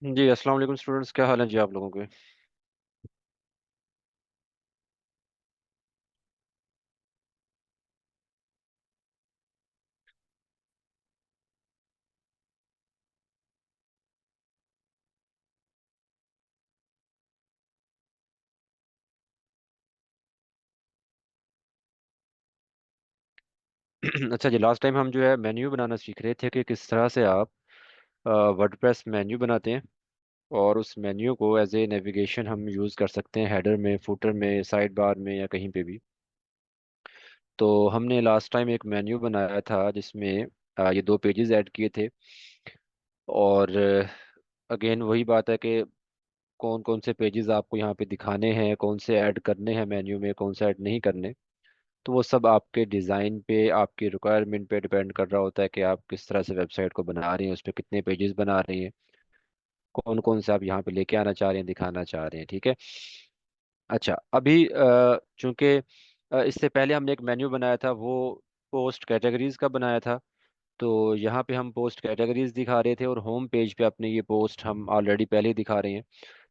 जी अस्सलाम वालेकुम स्टूडेंट्स, क्या हाल है जी आप लोगों के। अच्छा जी, लास्ट टाइम हम जो है मेन्यू बनाना सीख रहे थे कि किस तरह से आप वर्डप्रेस मेन्यू बनाते हैं और उस मेन्यू को एज ए नेविगेशन हम यूज़ कर सकते हैं हेडर में, फुटर में, साइड बार में या कहीं पे भी। तो हमने लास्ट टाइम एक मेन्यू बनाया था जिसमें ये दो पेजेस ऐड किए थे। और अगेन वही बात है कि कौन कौन से पेजेस आपको यहाँ पे दिखाने हैं, कौन से ऐड करने हैं मेन्यू में, कौन से ऐड नहीं करने। तो वो सब आपके डिज़ाइन पे, आपकी रिक्वायरमेंट पे डिपेंड कर रहा होता है कि आप किस तरह से वेबसाइट को बना रहे हैं, उस पर कितने पेजेस बना रहे हैं, कौन कौन से आप यहाँ पे लेके आना चाह रहे हैं, दिखाना चाह रहे हैं। ठीक है। अच्छा, अभी चूंकि इससे पहले हमने एक मेन्यू बनाया था, वो पोस्ट कैटेगरीज का बनाया था। तो यहाँ पे हम पोस्ट कैटेगरीज दिखा रहे थे और होम पेज पे अपने ये पोस्ट हम ऑलरेडी पहले ही दिखा रहे हैं।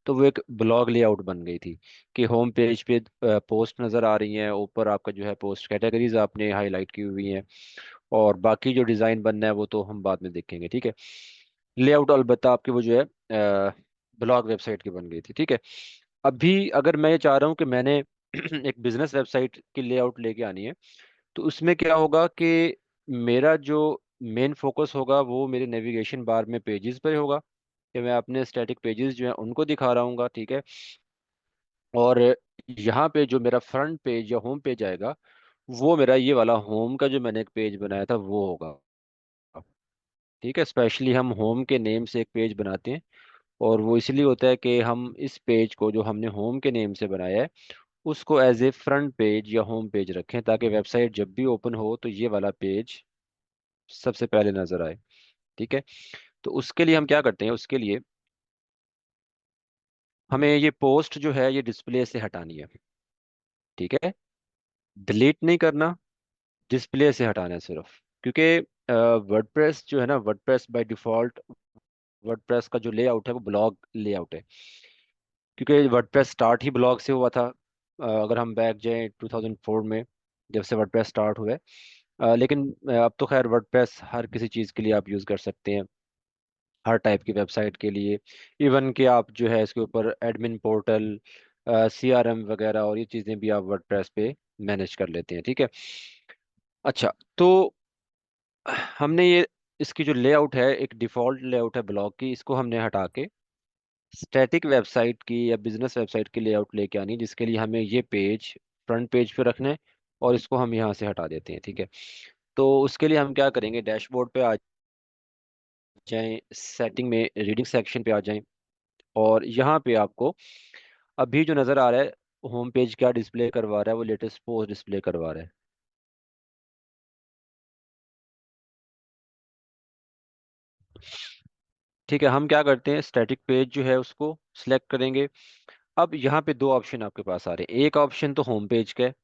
तो वो एक ब्लॉग लेआउट बन गई थी कि होम पेज पे पोस्ट नज़र आ रही हैं, ऊपर आपका जो है पोस्ट कैटेगरीज आपने हाईलाइट की हुई हैं, और बाकी जो डिज़ाइन बनना है वो तो हम बाद में देखेंगे। ठीक है। लेआउट अलबत्ता आपकी वो जो है ब्लॉग वेबसाइट की बन गई थी। ठीक है। अभी अगर मैं ये चाह रहा हूँ कि मैंने एक बिजनेस वेबसाइट की लेआउट लेके आनी है, तो उसमें क्या होगा कि मेरा जो मेन फोकस होगा वो मेरे नेविगेशन बार में पेजेस पर होगा, कि मैं अपने स्टैटिक पेजेस जो हैं उनको दिखा रहा हूँ। ठीक है। और यहाँ पे जो मेरा फ्रंट पेज या होम पेज आएगा, वो मेरा ये वाला होम का जो मैंने एक पेज बनाया था वो होगा। ठीक है। स्पेशली हम होम के नेम से एक पेज बनाते हैं, और वो इसलिए होता है कि हम इस पेज को जो हमने होम के नेम से बनाया है उसको एज ए फ्रंट पेज या होम पेज रखें, ताकि वेबसाइट जब भी ओपन हो तो ये वाला पेज सबसे पहले नजर आए। ठीक है। तो उसके लिए हम क्या करते हैं, उसके लिए हमें ये पोस्ट जो है ये डिस्प्ले से हटानी है। ठीक है। डिलीट नहीं करना, डिस्प्ले से हटाना है सिर्फ। क्योंकि वर्डप्रेस जो है ना, वर्डप्रेस बाय डिफॉल्ट वर्डप्रेस का जो लेआउट है वो ब्लॉग लेआउट है, क्योंकि वर्डप्रेस स्टार्ट ही ब्लॉग से हुआ था। अगर हम बैक जाएं 2004 में, जब से वर्डप्रेस स्टार्ट हुआ है। लेकिन अब तो खैर वर्डप्रेस हर किसी चीज़ के लिए आप यूज़ कर सकते हैं, हर टाइप की वेबसाइट के लिए। इवन कि आप जो है इसके ऊपर एडमिन पोर्टल, सीआरएम वगैरह और ये चीज़ें भी आप वर्डप्रेस पे मैनेज कर लेते हैं। ठीक है। अच्छा, तो हमने ये इसकी जो लेआउट है, एक डिफ़ॉल्ट लेआउट है ब्लॉग की, इसको हमने हटा के स्टैटिक वेबसाइट की या बिजनेस वेबसाइट की लेआउट लेके आनी है, जिसके लिए हमें ये पेज फ्रंट पेज पे रखना है, और इसको हम यहाँ से हटा देते हैं। ठीक है। तो उसके लिए हम क्या करेंगे, डैशबोर्ड पे आ जाएं, सेटिंग में रीडिंग सेक्शन पे आ जाएं, और यहाँ पे आपको अभी जो नज़र आ रहा है होम पेज क्या डिस्प्ले करवा रहा है, वो लेटेस्ट पोस्ट डिस्प्ले करवा रहा है। ठीक है। हम क्या करते हैं, स्टैटिक पेज जो है उसको सिलेक्ट करेंगे। अब यहाँ पे दो ऑप्शन आपके पास आ रहे हैं, एक ऑप्शन तो होम पेज का है।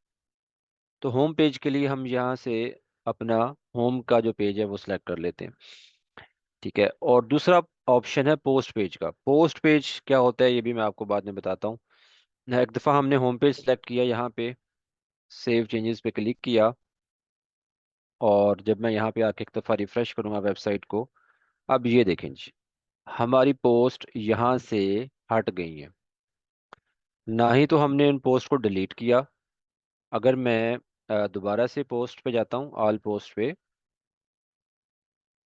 तो होम पेज के लिए हम यहाँ से अपना होम का जो पेज है वो सिलेक्ट कर लेते हैं। ठीक है। और दूसरा ऑप्शन है पोस्ट पेज का। पोस्ट पेज क्या होता है ये भी मैं आपको बाद में बताता हूँ। एक दफ़ा हमने होम पेज सेलेक्ट किया, यहाँ पे सेव चेंजेस पे क्लिक किया, और जब मैं यहाँ पे आके एक दफ़ा रिफ्रेश करूँगा वेबसाइट को, अब ये देखें जी, हमारी पोस्ट यहाँ से हट गई है। ना ही तो हमने इन पोस्ट को डिलीट किया। अगर मैं दोबारा से पोस्ट पे जाता हूँ, ऑल पोस्ट पे,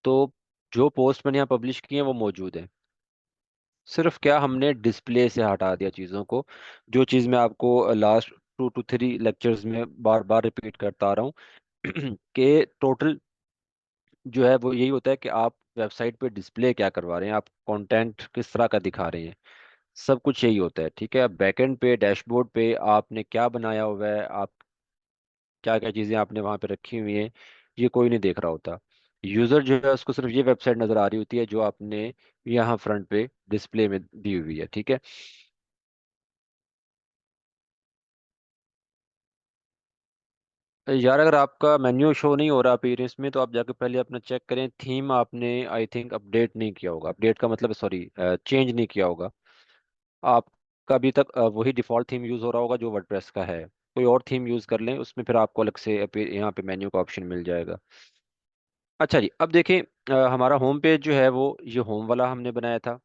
तो जो पोस्ट मैंने यहाँ पब्लिश की है वो मौजूद है। सिर्फ क्या हमने डिस्प्ले से हटा दिया चीज़ों को, जो चीज़ मैं आपको लास्ट 2 to 3 लेक्चर्स में बार बार रिपीट करता आ रहा हूँ कि टोटल जो है वो यही होता है कि आप वेबसाइट पे डिस्प्ले क्या करवा रहे हैं, आप कंटेंट किस तरह का दिखा रहे हैं, सब कुछ यही होता है। ठीक है। बैकएंड पे, डैशबोर्ड पे आपने क्या बनाया हुआ है, आप क्या क्या चीज़ें आपने वहाँ पे रखी हुई हैं, ये कोई नहीं देख रहा होता। यूज़र जो है उसको सिर्फ ये वेबसाइट नज़र आ रही होती है जो आपने यहाँ फ्रंट पे डिस्प्ले में दी हुई है। ठीक है। यार अगर आपका मेन्यू शो नहीं हो रहा अपीयरेंस में, तो आप जाके पहले अपना चेक करें, थीम आपने आई थिंक अपडेट नहीं किया होगा। अपडेट का मतलब सॉरी, चेंज नहीं किया होगा आपका अभी तक। वही डिफ़ॉल्ट थीम यूज़ हो रहा होगा जो वर्डप्रेस का है। कोई और थीम यूज़ कर लें, उसमें फिर आपको अलग से यहाँ पे मेन्यू का ऑप्शन मिल जाएगा। अच्छा जी, अब देखें, हमारा होम पेज जो है वो ये होम वाला हमने बनाया था।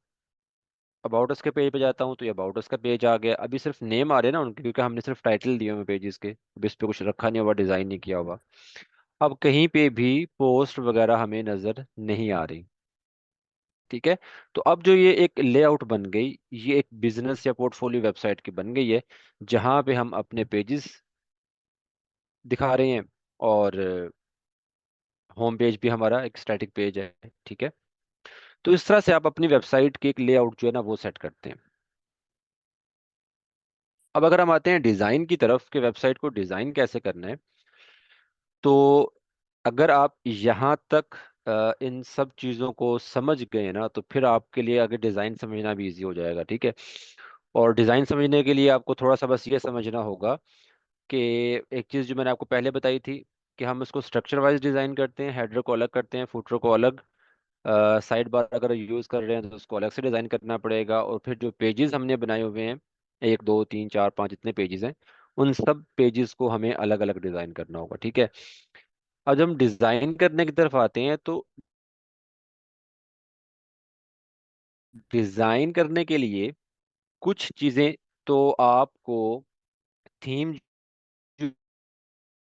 अबाउट अस के पेज पे जाता हूँ तो ये अबाउट अस का पेज आ गया। अभी सिर्फ नेम आ रहे हैं ना उनके, क्योंकि हमने सिर्फ टाइटल दिए हुए पेजेस के, अभी इस पे कुछ रखा नहीं हुआ, डिज़ाइन नहीं किया हुआ। अब कहीं पे भी पोस्ट वगैरह हमें नज़र नहीं आ रही। ठीक है। तो अब जो ये एक लेआउट बन गई, ये एक बिजनेस या पोर्टफोलियो वेबसाइट की बन गई है, जहाँ पे हम अपने पेजेस दिखा रहे हैं, और होम पेज भी हमारा एक स्टैटिक पेज है। ठीक है। तो इस तरह से आप अपनी वेबसाइट की एक लेआउट जो है ना वो सेट करते हैं। अब अगर हम आते हैं डिज़ाइन की तरफ, कि वेबसाइट को डिज़ाइन कैसे करना है, तो अगर आप यहाँ तक इन सब चीज़ों को समझ गए ना, तो फिर आपके लिए आगे डिज़ाइन समझना भी इजी हो जाएगा। ठीक है। और डिज़ाइन समझने के लिए आपको थोड़ा सा बस ये समझना होगा कि एक चीज़ जो मैंने आपको पहले बताई थी, कि हम इसको स्ट्रक्चर वाइज डिज़ाइन करते हैं, हेडर को अलग करते हैं, फुटर को अलग, साइड बार अगर यूज़ कर रहे हैं तो उसको अलग से डिज़ाइन करना पड़ेगा। और फिर जो पेजेस हमने बनाए हुए हैं, एक दो तीन चार पाँच जितने पेजेस हैं, उन सब पेजेस को हमें अलग अलग डिज़ाइन करना होगा। ठीक है। अब जब हम डिज़ाइन करने की तरफ आते हैं, तो डिज़ाइन करने के लिए कुछ चीज़ें तो आपको थीम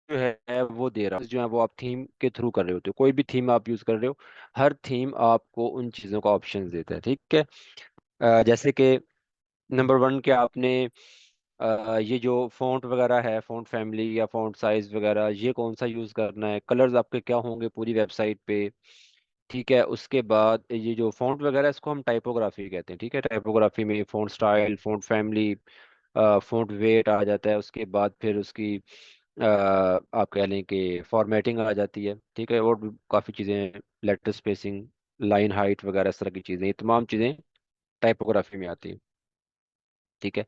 जो है वो दे रहा है, जो है वो आप थीम के थ्रू कर रहे होते हो। कोई भी थीम आप यूज़ कर रहे हो, हर थीम आपको उन चीज़ों का ऑप्शन देता है। ठीक है। जैसे कि नंबर वन के आपने ये जो फ़ॉन्ट वगैरह है, फ़ॉन्ट फैमिली या फ़ॉन्ट साइज़ वगैरह, ये कौन सा यूज़ करना है, कलर्स आपके क्या होंगे पूरी वेबसाइट पे। ठीक है। उसके बाद ये जो फ़ॉन्ट वगैरह है, इसको हम टाइपोग्राफी कहते हैं। ठीक है। टाइपोग्राफी में font style, font family, font weight आ जाता है। उसके बाद फिर उसकी आप कह लें कि फॉर्मेटिंग आ जाती है। ठीक है। और भी काफ़ी चीज़ें, लेटर स्पेसिंग, लाइन हाइट वगैरह, इस तरह की चीज़ें, ये तमाम चीज़ें टाइपोग्राफी में आती हैं। ठीक है।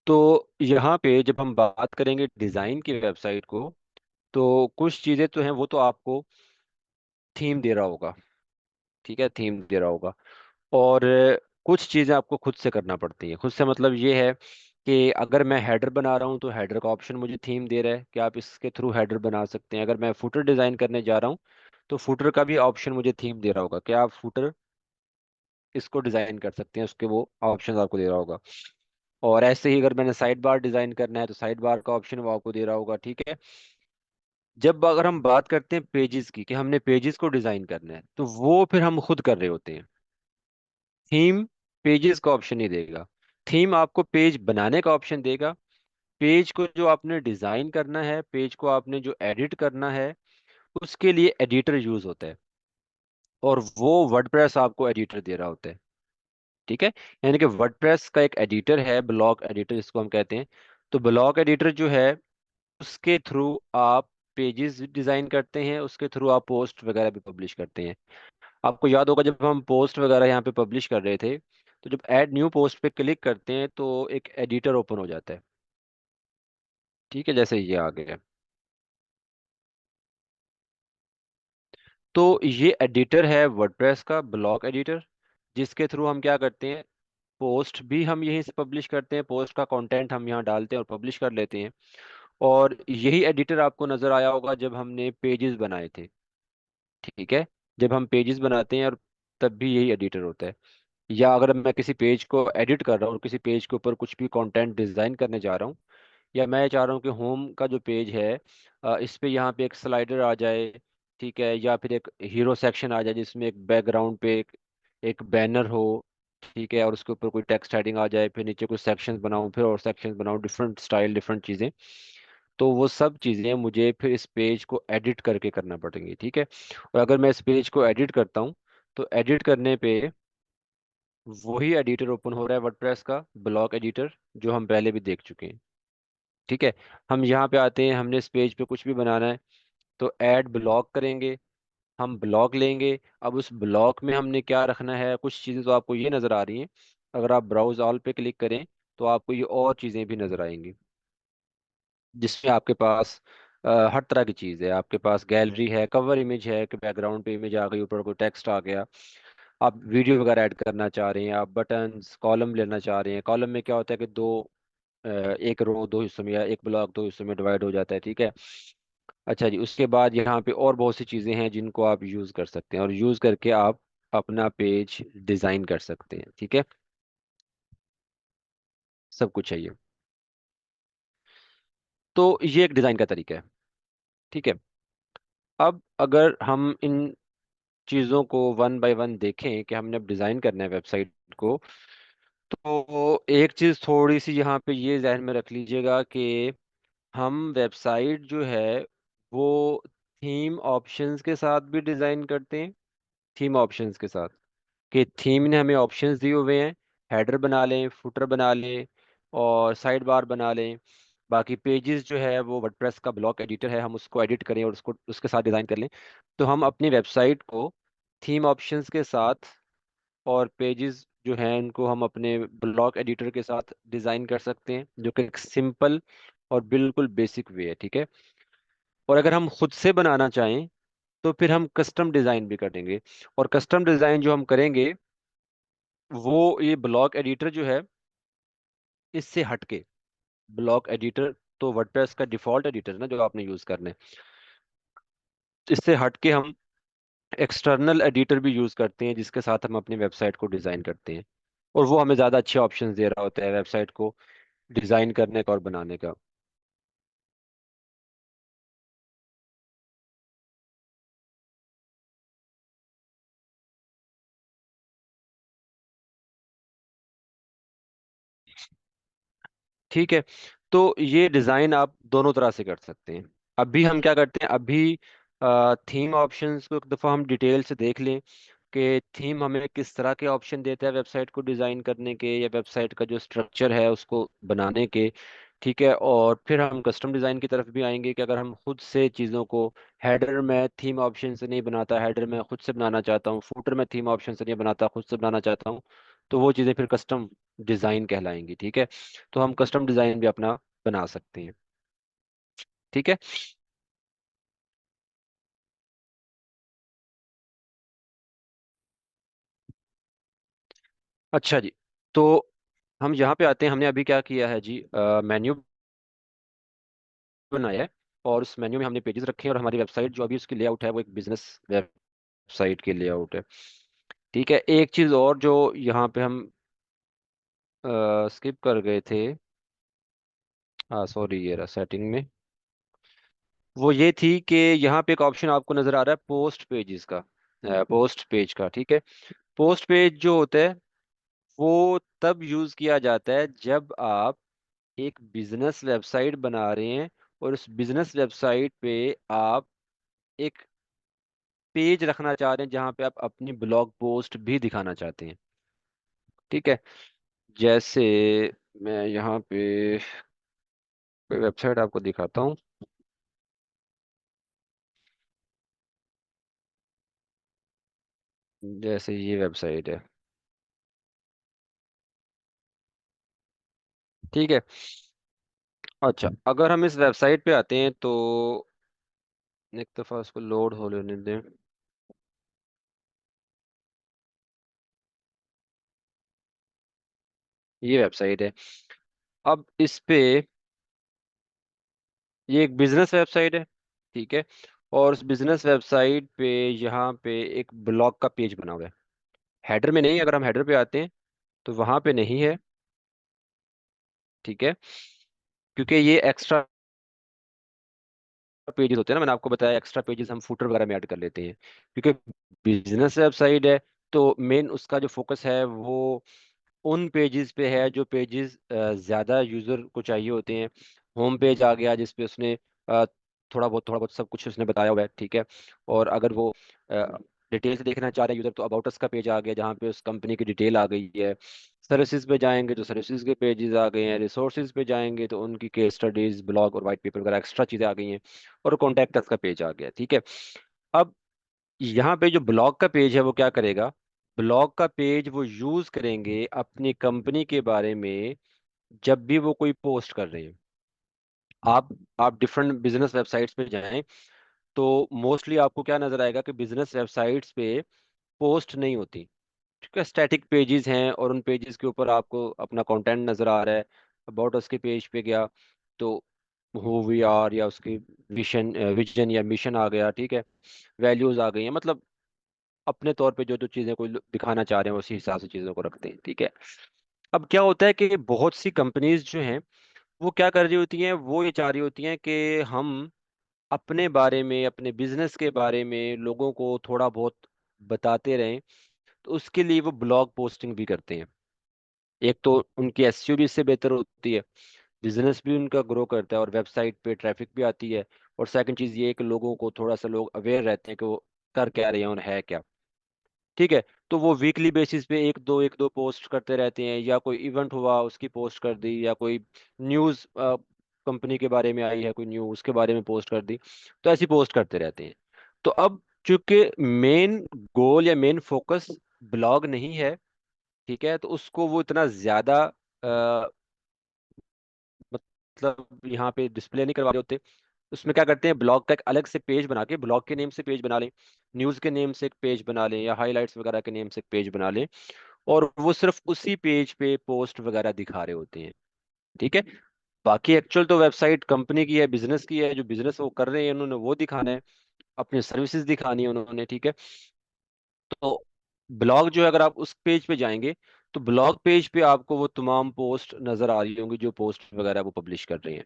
तो यहाँ पे जब हम बात करेंगे डिज़ाइन की वेबसाइट को, तो कुछ चीज़ें तो हैं, वो तो आपको थीम दे रहा होगा। ठीक है। थीम दे रहा होगा। और कुछ चीज़ें आपको खुद से करना पड़ती हैं। खुद से मतलब ये है कि अगर मैं हेडर बना रहा हूँ, तो हेडर का ऑप्शन मुझे थीम दे रहा है कि आप इसके थ्रू हेडर बना सकते हैं। अगर मैं फुटर डिज़ाइन करने जा रहा हूँ, तो फुटर का भी ऑप्शन मुझे थीम दे रहा होगा कि आप फुटर इसको डिज़ाइन कर सकते हैं, उसके वो ऑप्शन आपको दे रहा होगा। और ऐसे ही अगर मैंने साइड बार डिज़ाइन करना है, तो साइड बार का ऑप्शन वो आपको दे रहा होगा। ठीक है। जब अगर हम बात करते हैं पेजेस की, कि हमने पेजेस को डिज़ाइन करना है, तो वो फिर हम खुद कर रहे होते हैं। थीम पेजेस का ऑप्शन नहीं देगा। थीम आपको पेज बनाने का ऑप्शन देगा। पेज को जो आपने डिजाइन करना है, पेज को आपने जो एडिट करना है, उसके लिए एडिटर यूज होता है, और वो वर्डप्रेस आपको एडिटर दे रहा होता है। ठीक है। यानी कि वर्डप्रेस का एक एडिटर है, ब्लॉक एडिटर जिसको हम कहते हैं। तो ब्लॉक एडिटर जो है, उसके थ्रू आप पेजेस डिजाइन करते हैं, उसके थ्रू आप पोस्ट वगैरह भी पब्लिश करते हैं। आपको याद होगा जब हम पोस्ट वगैरह यहाँ पे पब्लिश कर रहे थे, तो जब ऐड न्यू पोस्ट पे क्लिक करते हैं, तो एक एडिटर ओपन हो जाता है। ठीक है। जैसे ये आ गया, तो ये एडिटर है वर्डप्रेस का, ब्लॉक एडिटर, जिसके थ्रू हम क्या करते हैं, पोस्ट भी हम यहीं से पब्लिश करते हैं, पोस्ट का कंटेंट हम यहाँ डालते हैं और पब्लिश कर लेते हैं। और यही एडिटर आपको नज़र आया होगा जब हमने पेजेस बनाए थे। ठीक है। जब हम पेजेस बनाते हैं, और तब भी यही एडिटर होता है। या अगर मैं किसी पेज को एडिट कर रहा हूँ और किसी पेज के ऊपर कुछ भी कंटेंट डिज़ाइन करने जा रहा हूँ, या मैं चाह रहा हूँ कि होम का जो पेज है, इस पे यहाँ पे एक स्लाइडर आ जाए। ठीक है। या फिर एक हीरो सेक्शन आ जाए, जिसमें एक बैकग्राउंड पे एक बैनर हो। ठीक है। और उसके ऊपर कोई टेक्स्ट हेडिंग आ जाए, फिर नीचे कुछ सेक्शंस बनाऊँ, फिर और सेक्शंस बनाऊँ, डिफरेंट स्टाइल, डिफरेंट चीज़ें। तो वो सब चीज़ें मुझे फिर इस पेज को एडिट करके करना पड़ेंगी। ठीक है। और अगर मैं इस पेज को एडिट करता हूँ, तो एडिट करने पे वही एडिटर ओपन हो रहा है, वर्डप्रेस का ब्लॉक एडिटर, जो हम पहले भी देख चुके हैं। ठीक है। हम यहाँ पे आते हैं, हमने इस पेज पे कुछ भी बनाना है, तो ऐड ब्लॉक करेंगे, हम ब्लॉक लेंगे। अब उस ब्लॉक में हमने क्या रखना है, कुछ चीज़ें तो आपको ये नज़र आ रही हैं। अगर आप ब्राउज ऑल पे क्लिक करें, तो आपको ये और चीज़ें भी नज़र आएंगी, जिसमें आपके पास हर तरह की चीज़ है आपके पास। गैलरी है, कवर इमेज है कि बैकग्राउंड पे इमेज आ गई, ऊपर कोई टेक्स्ट आ गया, आप वीडियो वगैरह ऐड करना चाह रहे हैं, आप बटन्स कॉलम लेना चाह रहे हैं। कॉलम में क्या होता है कि एक रो दो हिस्सों में या एक ब्लॉक दो हिस्सों में डिवाइड हो जाता है, ठीक है। अच्छा जी, उसके बाद यहाँ पे और बहुत सी चीज़ें हैं जिनको आप यूज़ कर सकते हैं, और यूज़ करके आप अपना पेज डिज़ाइन कर सकते हैं, ठीक है। सब कुछ चाहिए। तो ये एक डिज़ाइन का तरीका है, ठीक है। अब अगर हम इन चीज़ों को वन बाय वन देखें कि हमने अब डिज़ाइन करना है वेबसाइट को, तो एक चीज़ थोड़ी सी यहाँ पे ये जहन में रख लीजिएगा कि हम वेबसाइट जो है वो थीम ऑप्शंस के साथ भी डिज़ाइन करते हैं। थीम ऑप्शंस के साथ, कि थीम ने हमें ऑप्शंस दिए हुए हैं, हेडर बना लें, फुटर बना लें, और साइड बार बना लें। बाकी पेजेस जो है वो वर्डप्रेस का ब्लॉक एडिटर है, हम उसको एडिट करें और उसको उसके साथ डिज़ाइन कर लें। तो हम अपनी वेबसाइट को थीम ऑप्शंस के साथ और पेजेस जो हैं उनको हम अपने ब्लॉक एडिटर के साथ डिज़ाइन कर सकते हैं, जो कि एक सिंपल और बिल्कुल बेसिक वे है, ठीक है। और अगर हम खुद से बनाना चाहें तो फिर हम कस्टम डिज़ाइन भी करेंगे। और कस्टम डिज़ाइन जो हम करेंगे वो ये ब्लॉक एडिटर जो है इससे हटके, ब्लॉक एडिटर तो वर्डप्रेस का डिफॉल्ट एडिटर है ना जो आपने यूज़ करना है, इससे हटके हम एक्सटर्नल एडिटर भी यूज़ करते हैं जिसके साथ हम अपनी वेबसाइट को डिज़ाइन करते हैं। और वो हमें ज़्यादा अच्छे ऑप्शंस दे रहा होता है वेबसाइट को डिज़ाइन करने का और बनाने का। ठीक है, तो ये डिज़ाइन आप दोनों तरह से कर सकते हैं। अभी हम क्या करते हैं, अभी थीम ऑप्शंस को एक दफ़ा हम डिटेल से देख लें कि थीम हमें किस तरह के ऑप्शन देता है वेबसाइट को डिज़ाइन करने के या वेबसाइट का जो स्ट्रक्चर है उसको बनाने के, ठीक है। और फिर हम कस्टम डिज़ाइन की तरफ भी आएंगे कि अगर हम खुद से चीज़ों को, हेडर में थीम ऑप्शन से नहीं बनाता, हेडर में खुद से बनाना चाहता हूँ, फूटर में थीम ऑप्शन से नहीं बनाता, खुद से बनाना चाहता हूँ, तो वो चीज़ें फिर कस्टम डिज़ाइन कहलाएंगी, ठीक है। तो हम कस्टम डिज़ाइन भी अपना बना सकते हैं, ठीक है। अच्छा जी, तो हम यहाँ पे आते हैं। हमने अभी क्या किया है जी, मेन्यू बनाया है, और उस मेन्यू में हमने पेजेस रखे हैं, और हमारी वेबसाइट जो अभी उसकी लेआउट है वो एक बिजनेस वेबसाइट की लेआउट है, ठीक है। एक चीज़ और जो यहाँ पे हम स्किप कर गए थे, हाँ सॉरी, ये रहा सेटिंग में, वो ये थी कि यहाँ पे एक ऑप्शन आपको नज़र आ रहा है पोस्ट पेजेस का, पोस्ट पेज का, ठीक है। पोस्ट पेज जो होता है वो तब यूज़ किया जाता है जब आप एक बिजनेस वेबसाइट बना रहे हैं, और उस बिजनेस वेबसाइट पे आप एक पेज रखना चाह रहे हैं जहाँ पे आप अपनी ब्लॉग पोस्ट भी दिखाना चाहते हैं, ठीक है। जैसे मैं यहाँ पे कोई वेबसाइट आपको दिखाता हूँ। जैसे ये वेबसाइट है, ठीक है। अच्छा, अगर हम इस वेबसाइट पे आते हैं तो एक दफ़ा उसको लोड हो लेने दें। ये वेबसाइट है। अब इस पे, ये एक बिजनेस वेबसाइट है, ठीक है। और उस बिजनेस वेबसाइट पे यहाँ पे एक ब्लॉग का पेज बना हुआ है। हेडर में नहीं, अगर हम हेडर पे आते हैं तो वहाँ पे नहीं है, ठीक है। क्योंकि ये एक्स्ट्रा पेजेस होते हैं ना, मैंने आपको बताया एक्स्ट्रा पेजेस हम फुटर वगैरह में ऐड कर लेते हैं, क्योंकि बिजनेस वेबसाइट है। तो मेन उसका जो फोकस है वो उन पेजेस पे है जो पेजेस ज़्यादा यूज़र को चाहिए होते हैं। होम पेज आ गया जिसपे उसने थोड़ा बहुत सब कुछ उसने बताया हुआ है, ठीक है। और अगर वो डिटेल से देखना चाह रहे हैं यूज़र, तो अबाउट अस का पेज आ गया जहाँ पे उस कंपनी की डिटेल आ गई है। सर्विसेज पे जाएंगे तो सर्विसेज के पेजेस आ गए हैं। रिसोर्सेज पे जाएंगे तो उनकी केस स्टडीज, ब्लॉग और वाइट पेपर वगैरह एक्स्ट्रा चीज़ें आ गई हैं। और कॉन्टैक्ट अस का पेज आ गया, ठीक है। अब यहाँ पे जो ब्लॉग का पेज है वो क्या करेगा, ब्लॉग का पेज वो यूज करेंगे अपनी कंपनी के बारे में जब भी वो कोई पोस्ट कर रहे हैं, आप आप डिफरेंट बिजनेस वेबसाइट्स पे जाएं, तो मोस्टली आपको क्या नजर आएगा कि बिजनेस वेबसाइट्स पे पोस्ट नहीं होती। ठीक है, स्टैटिक पेजेस हैं और उन पेजेस के ऊपर आपको अपना कंटेंट नजर आ रहा है। अबाउट उसके पेज पे गया तो हु वी आर या उसकी विजन विजन या मिशन आ गया। ठीक है, वैल्यूज आ गई हैं, मतलब अपने तौर पे जो जो चीज़ें कोई दिखाना चाह रहे हैं उसी हिसाब से चीज़ों को रखते हैं। ठीक है, अब क्या होता है कि बहुत सी कंपनीज जो हैं वो क्या कर रही होती हैं, वो ये चाह रही होती हैं कि हम अपने बारे में, अपने बिजनेस के बारे में लोगों को थोड़ा बहुत बताते रहें। तो उसके लिए वो ब्लॉग पोस्टिंग भी करते हैं। एक तो उनकी एसईओ भी इससे बेहतर होती है, बिजनेस भी उनका ग्रो करता है और वेबसाइट पे ट्रैफिक भी आती है। और सेकंड चीज़ ये है कि लोगों को थोड़ा सा लोग अवेयर रहते हैं कि वो कर क्या रहे हैं और है क्या। ठीक है, तो वो वीकली बेसिस पे एक दो पोस्ट करते रहते हैं, या कोई इवेंट हुआ उसकी पोस्ट कर दी, या कोई न्यूज़ कंपनी के बारे में आई है कोई न्यूज़ उसके बारे में पोस्ट कर दी। तो ऐसी पोस्ट करते रहते हैं। तो अब चूंकि मेन गोल या मेन फोकस ब्लॉग नहीं है, ठीक है, तो उसको वो इतना ज़्यादा मतलब यहाँ पे डिस्प्ले नहीं करवा रहे होते। उसमें क्या करते हैं, ब्लॉग का एक अलग से पेज बना के, ब्लॉग के नेम से पेज बना लें, न्यूज़ के नेम से एक पेज बना लें, या हाइलाइट्स वगैरह के नेम से एक पेज बना लें, और वो सिर्फ उसी पेज पे पोस्ट वगैरह दिखा रहे होते हैं। ठीक है, बाकी एक्चुअल तो वेबसाइट कंपनी की है, बिजनेस की है, जो बिजनेस वो कर रहे हैं उन्होंने वो दिखाना है, अपनी सर्विसेज दिखानी है उन्होंने। ठीक है, तो ब्लॉग जो है, अगर आप उस पेज पे जाएंगे तो ब्लॉग पेज पे आपको वो तमाम पोस्ट नजर आ रही होंगी जो पोस्ट वगैरह वो पब्लिश कर रहे हैं।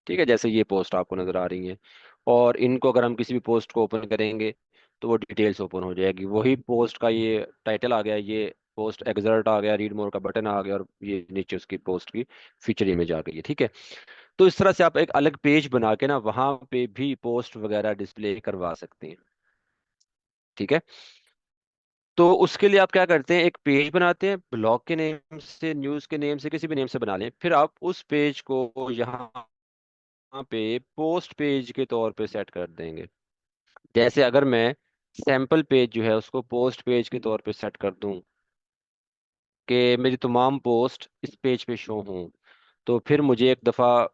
ठीक है, जैसे ये पोस्ट आपको नजर आ रही है, और इनको अगर हम किसी भी पोस्ट को ओपन करेंगे तो वो डिटेल्स ओपन हो जाएगी। वही पोस्ट का ये टाइटल आ गया, ये पोस्ट एग्जर्ट आ गया, रीड मोर का बटन आ गया, और ये नीचे उसकी पोस्ट की फीचर इमेज आ गई है। ठीक है, तो इस तरह से आप एक अलग पेज बना के ना वहां पे भी पोस्ट वगैरह डिस्प्ले करवा सकते हैं। ठीक है, तो उसके लिए आप क्या करते हैं, एक पेज बनाते हैं ब्लॉग के नेम से, न्यूज़ के नेम से, किसी भी नेम से बना लें। फिर आप उस पेज को यहाँ पे पोस्ट पेज के तौर पे सेट कर देंगे। जैसे अगर मैं सैंपल पेज जो है उसको पोस्ट पेज के तौर पे सेट कर दूं कि मेरी तमाम पोस्ट इस पेज पे शो हों, तो फिर मुझे एक दफ़ा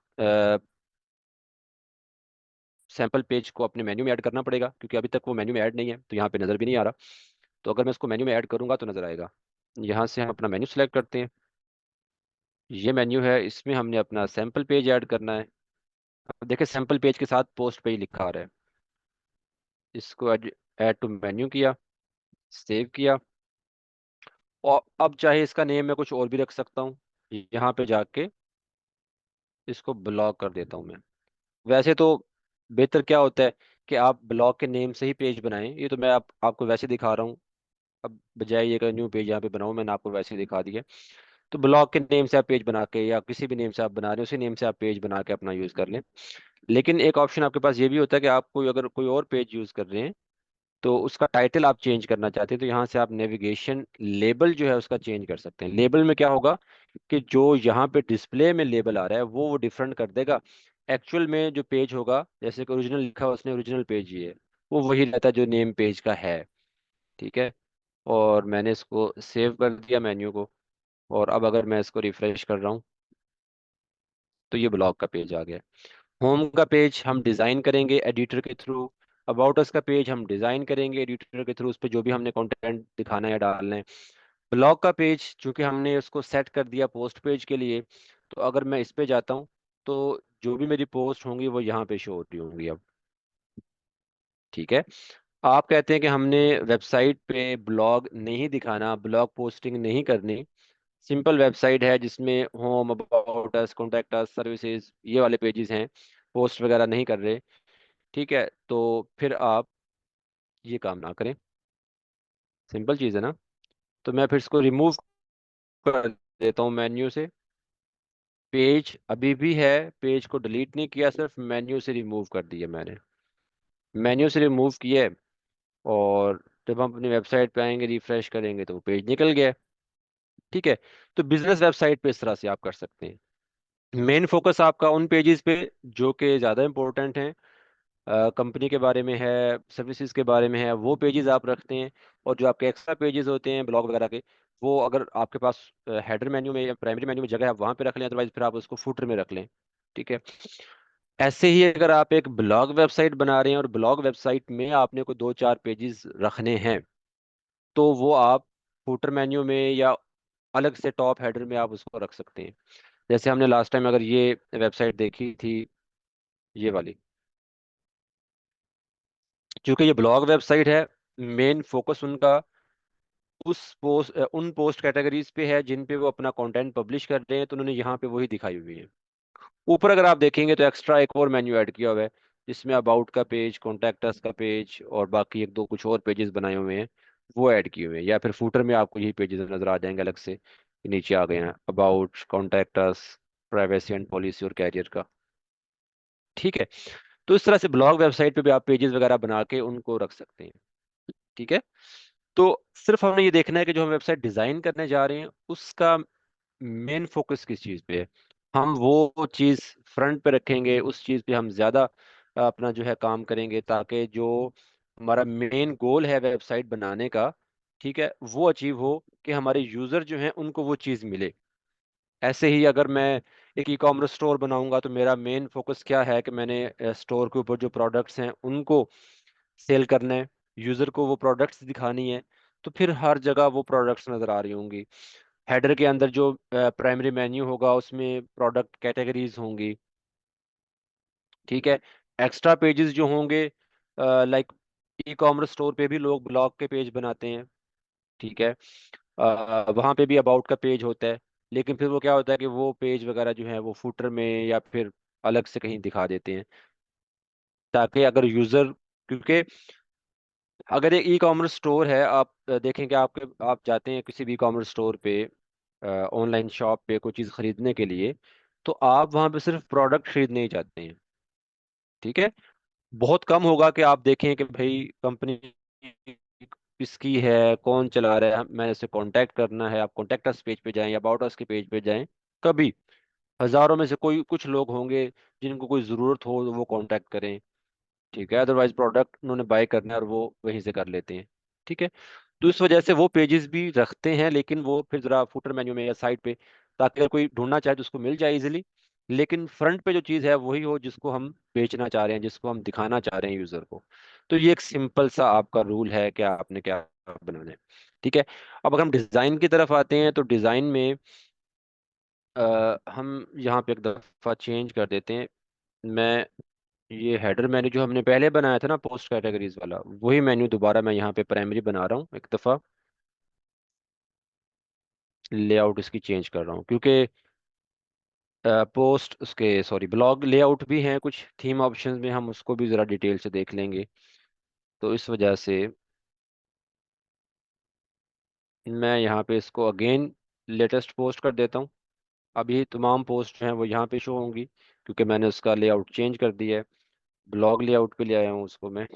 सैंपल पेज को अपने मेन्यू में ऐड करना पड़ेगा, क्योंकि अभी तक वो मेन्यू में ऐड नहीं है तो यहाँ पे नज़र भी नहीं आ रहा। तो अगर मैं इसको मेन्यू में ऐड करूंगा तो नज़र आएगा। यहाँ से हम अपना मेन्यू सेलेक्ट करते हैं, ये मेन्यू है, इसमें हमने अपना सैंपल पेज ऐड करना है। अब देखिए सैंपल पेज के साथ पोस्ट पेज लिखा आ रहा है, इसको ऐड टू मेन्यू किया, सेव किया, और अब चाहे इसका नेम मैं कुछ और भी रख सकता हूँ। यहाँ पे जाके इसको ब्लॉक कर देता हूँ मैं। वैसे तो बेहतर क्या होता है कि आप ब्लॉक के नेम से ही पेज बनाएं, ये तो मैं आपको वैसे दिखा रहा हूँ। अब बजाय ये कि न्यू पेज यहाँ पे बनाऊँ, मैंने आपको वैसे ही दिखा दिया। तो ब्लॉक के नेम से आप पेज बना के, या किसी भी नेम से आप बना रहे हो उसी नेम से आप पेज बना के अपना यूज़ कर लें। लेकिन एक ऑप्शन आपके पास ये भी होता है कि आप कोई अगर कोई और पेज यूज़ कर रहे हैं तो उसका टाइटल आप चेंज करना चाहते हैं, तो यहाँ से आप नेविगेशन लेबल जो है उसका चेंज कर सकते हैं। लेबल में क्या होगा कि जो यहाँ पे डिस्प्ले में लेबल आ रहा है वो डिफरेंट कर देगा। एक्चुअल में जो पेज होगा, जैसे कि ओरिजिनल लिखा है उसने, ओरिजिनल पेज ये है, वो वही रहता है जो नेम पेज का है। ठीक है, और मैंने इसको सेव कर दिया मेन्यू को, और अब अगर मैं इसको रिफ्रेश कर रहा हूँ तो ये ब्लॉग का पेज आ गया। होम का पेज हम डिज़ाइन करेंगे एडिटर के थ्रू। अबाउट अस का पेज हम डिज़ाइन करेंगे एडिटर के थ्रू, उस पर जो भी हमने कंटेंट दिखाना है डालना है। ब्लॉग का पेज चूंकि हमने उसको सेट कर दिया पोस्ट पेज के लिए, तो अगर मैं इस पे जाता हूँ तो जो भी मेरी पोस्ट होंगी वो यहाँ पे शो हो रही होंगी अब। ठीक है, आप कहते हैं कि हमने वेबसाइट पे ब्लॉग नहीं दिखाना, ब्लॉग पोस्टिंग नहीं करनी, सिंपल वेबसाइट है जिसमें home, about us, contact us, services, ये वाले पेजेस हैं, पोस्ट वगैरह नहीं कर रहे। ठीक है, तो फिर आप ये काम ना करें, सिंपल चीज़ है ना। तो मैं फिर इसको रिमूव कर देता हूँ मेन्यू से। पेज अभी भी है, पेज को डिलीट नहीं किया, सिर्फ मेन्यू से रिमूव कर दिया मैंने। मेन्यू से रिमूव किया है, और जब हम अपनी वेबसाइट पे आएंगे रिफ्रेश करेंगे तो वो पेज निकल गया है। ठीक है, तो बिजनेस वेबसाइट पे इस तरह से आप कर सकते हैं। मेन फोकस आपका उन पेजेस पे जो कि ज़्यादा इंपॉर्टेंट हैं, कंपनी के बारे में है, सर्विसेज के बारे में है, वो पेजेस आप रखते हैं। और जो आपके एक्स्ट्रा पेजेस होते हैं ब्लॉग वगैरह के, वो अगर आपके पास हेडर मेन्यू में या प्राइमरी मेन्यू में जगह है आप वहाँ पे रख लें, अदरवाइज फिर आप उसको फुटर में रख लें। ठीक है। ऐसे ही अगर आप एक ब्लॉग वेबसाइट बना रहे हैं और ब्लॉग वेबसाइट में आपने को दो चार पेजेस रखने हैं, तो वो आप फुटर मेन्यू में या अलग से टॉप हेडर में आप उसको रख सकते हैं। जैसे हमने लास्ट टाइम अगर ये वेबसाइट देखी थी, ये वाली, क्योंकि ये ब्लॉग वेबसाइट है, मेन फोकस उनका उन पोस्ट कैटेगरीज पे है जिन पे वो अपना कंटेंट पब्लिश कर रहे हैं, तो उन्होंने यहाँ पे वही दिखाई हुई है। ऊपर अगर आप देखेंगे तो एक्स्ट्रा एक और मेन्यू ऐड किया हुआ है, जिसमें अबाउट का पेज, कॉन्टैक्ट अस का पेज और बाकी एक दो कुछ और पेजेस बनाए हुए हैं, वो ऐड किए हुए हैं। या फिर फूटर में आपको यही पेजेस नजर आ जाएंगे अलग से, नीचे आ गए हैं about, contact us, privacy and policy और कैरियर का। ठीक है। तो इस तरह से ब्लॉग वेबसाइट पे भी आप पेजेस वगैरह बना के उनको रख सकते हैं। ठीक है। तो सिर्फ हमने ये देखना है कि जो हम वेबसाइट डिजाइन करने जा रहे हैं उसका मेन फोकस किस चीज़ पे है। हम वो चीज़ फ्रंट पे रखेंगे, उस चीज़ पे हम ज़्यादा अपना जो है काम करेंगे, ताकि जो हमारा मेन गोल है वेबसाइट बनाने का, ठीक है, वो अचीव हो, कि हमारे यूज़र जो हैं उनको वो चीज़ मिले। ऐसे ही अगर मैं एक ई कॉमर्स स्टोर बनाऊंगा तो मेरा मेन फोकस क्या है कि मैंने स्टोर के ऊपर जो प्रोडक्ट्स हैं उनको सेल करना है, यूज़र को वो प्रोडक्ट्स दिखानी है, तो फिर हर जगह वो प्रोडक्ट्स नज़र आ रही होंगी। हेडर के अंदर जो प्राइमरी मेन्यू होगा उसमें प्रोडक्ट कैटेगरीज होंगी। ठीक है। एक्स्ट्रा पेजेस जो होंगे, लाइक ई कॉमर्स स्टोर पे भी लोग ब्लॉग के पेज बनाते हैं। ठीक है। वहाँ पे भी अबाउट का पेज होता है, लेकिन फिर वो क्या होता है कि वो पेज वगैरह जो है वो फुटर में या फिर अलग से कहीं दिखा देते हैं, ताकि अगर यूज़र, क्योंकि अगर एक ई कॉमर्स स्टोर है, आप देखेंगे, आप जाते हैं किसी भी ई कॉमर्स स्टोर पे, ऑनलाइन शॉप पे कोई चीज़ खरीदने के लिए, तो आप वहाँ पे सिर्फ प्रोडक्ट खरीदने ही जाते हैं। ठीक है। बहुत कम होगा कि आप देखें कि भाई कंपनी किसकी है, कौन चला रहा है, मैंने इससे कांटेक्ट करना है, आप कॉन्टेक्ट अस पेज पे जाएं या अबाउट अस के पेज पे जाएं। कभी हजारों में से कोई कुछ लोग होंगे जिनको कोई ज़रूरत हो तो वो कांटेक्ट करें। ठीक है। अदरवाइज प्रोडक्ट उन्होंने बाय करना है और वो वहीं से कर लेते हैं। ठीक है। तो इस वजह से वो पेजेस भी रखते हैं, लेकिन वो फिर जरा फुटर मेन्यू में या साइड पे, ताकि अगर कोई ढूंढना चाहे तो उसको मिल जाए इजीली। लेकिन फ्रंट पे जो चीज़ है वही हो जिसको हम बेचना चाह रहे हैं, जिसको हम दिखाना चाह रहे हैं यूज़र को। तो ये एक सिंपल सा आपका रूल है कि आपने क्या बनाना है। ठीक है। अब अगर हम डिज़ाइन की तरफ आते हैं, तो डिज़ाइन में हम यहाँ पे एक दफ़ा चेंज कर देते हैं। मैं ये हेडर मेन्यू जो हमने पहले बनाया था ना, पोस्ट कैटेगरीज वाला, वही मेन्यू दोबारा मैं यहाँ पे प्राइमरी बना रहा हूँ एक दफ़ा। लेआउट इसकी चेंज कर रहा हूँ, क्योंकि पोस्ट उसके सॉरी ब्लॉग लेआउट भी हैं कुछ थीम ऑप्शंस में, हम उसको भी ज़रा डिटेल से देख लेंगे। तो इस वजह से मैं यहाँ पे इसको अगेन लेटेस्ट पोस्ट कर देता हूँ। अब ये तमाम पोस्ट हैं वो यहाँ पे शो होंगी, क्योंकि मैंने उसका लेआउट चेंज कर दिया है। ब्लॉग लेआउट पे ले आया हूँ उसको मैं।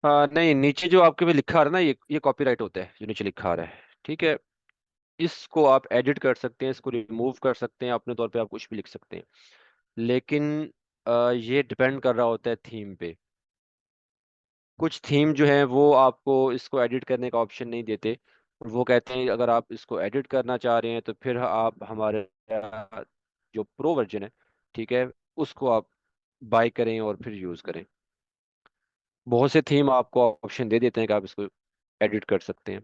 नहीं, नीचे जो आपके पे लिखा आ रहा है ना, ये कॉपीराइट होता है जो नीचे लिखा आ रहा है। ठीक है। इसको आप एडिट कर सकते हैं, इसको रिमूव कर सकते हैं, अपने तौर पे आप कुछ भी लिख सकते हैं। लेकिन ये डिपेंड कर रहा होता है थीम पे। कुछ थीम जो है वो आपको इसको एडिट करने का ऑप्शन नहीं देते। वो कहते हैं अगर आप इसको एडिट करना चाह रहे हैं तो फिर आप हमारे जो प्रो वर्जन है, ठीक है, उसको आप बाय करें और फिर यूज़ करें। बहुत से थीम आपको ऑप्शन दे देते हैं कि आप इसको एडिट कर सकते हैं।